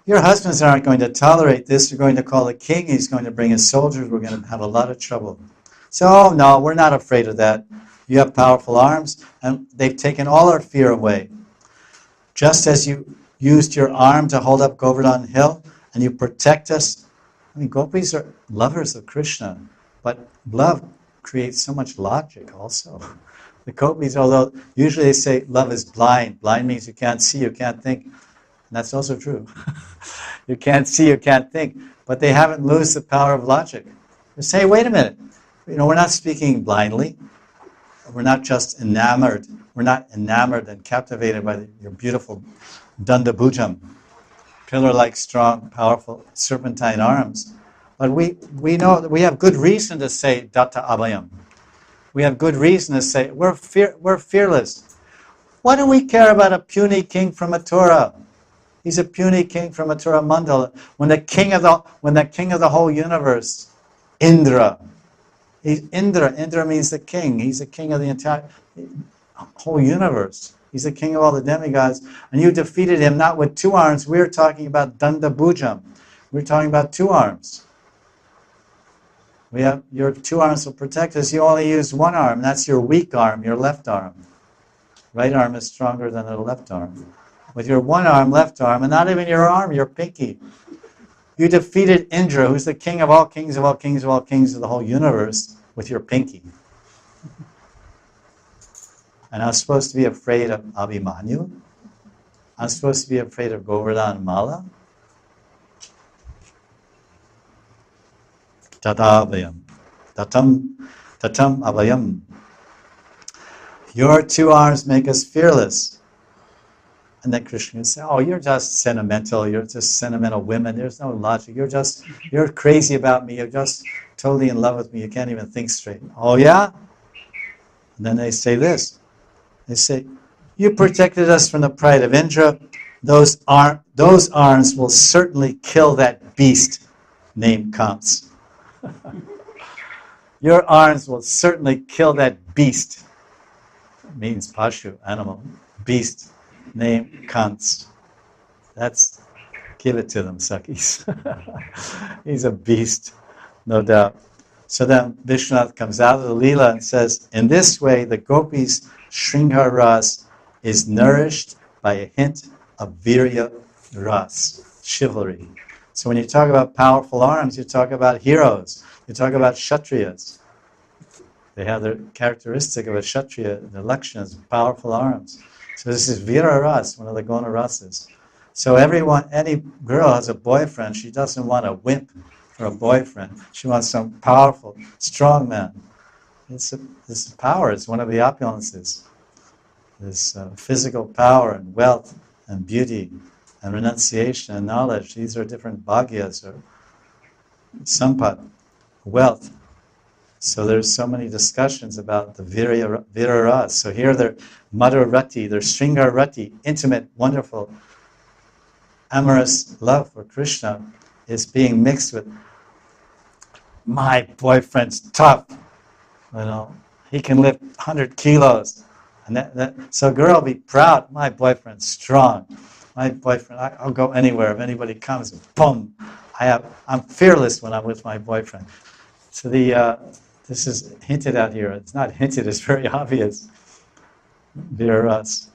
Your husbands aren't going to tolerate this. You're going to call the king. He's going to bring his soldiers. We're going to have a lot of trouble. So, oh, no, we're not afraid of that. You have powerful arms, and they've taken all our fear away. Just as you used your arm to hold up Govardhan Hill, and you protect us. I mean, gopis are lovers of Krishna, but love creates so much logic also. The gopis, although usually they say love is blind. Blind means you can't see, you can't think. And that's also true. You can't see, you can't think. But they haven't lost the power of logic. They say, wait a minute. We're not speaking blindly. We're not just enamored. We're not enamored and captivated by your beautiful Dandabhujam, pillar-like, strong, powerful, serpentine arms. But we know that we have good reason to say Datta Abhayam. We have good reason to say we're fearless. Why do we care about a puny king from Mathura? He's a puny king from Mathura Mandala. When the king of the whole universe, Indra. Indra means the king. He's the king of the entire whole universe. He's the king of all the demigods. And you defeated him not with 2 arms. We're talking about Dandabhujam. We're talking about 2 arms. We have your 2 arms will protect us. You only use 1 arm. That's your weak arm, your left arm. Right arm is stronger than the left arm. With your 1 arm, left arm, and not even your arm, your pinky. You defeated Indra, who's the king of all kings of all kings of all kings of the whole universe, with your pinky. And I was supposed to be afraid of Abhimanyu? I'm supposed to be afraid of Govardhan Mala? Tadavayam. Tatam abhayam. Your 2 arms make us fearless. And then Krishna would say, oh, you're just sentimental. You're just sentimental women. There's no logic. You're crazy about me. You're just totally in love with me. You can't even think straight. Oh, yeah? And then they say this. They say, you protected us from the pride of Indra. Those arms will certainly kill that beast named Kams. Your arms will certainly kill that beast. It means Pashu, animal, beast. Named Kans. Give it to them, Sakis. He's a beast, no doubt. So then Vishwanath comes out of the Leela and says, in this way, the gopis' Shringar Ras is nourished by a hint of Virya Ras, chivalry. So when you talk about powerful arms, you talk about heroes. You talk about Kshatriyas. They have the characteristic of a Kshatriya, the Lakshanas, powerful arms. So this is Vira Ras, one of the Gona Rasas. So any girl has a boyfriend, she doesn't want a wimp for a boyfriend. She wants some powerful, strong man. This power is one of the opulences. This physical power and wealth and beauty and renunciation and knowledge. These are different bhagyas or sampat, wealth. So there's so many discussions about the Vira Ras. So here they're Madhur Rati, they're Shringar Rati, intimate, wonderful, amorous love for Krishna is being mixed with my boyfriend's tough. He can lift 100 kilos. And so a girl will be proud, my boyfriend's strong. My boyfriend, I'll go anywhere. If anybody comes, boom. I'm fearless when I'm with my boyfriend. So this is hinted at here. It's not hinted, it's very obvious. Vira Ras.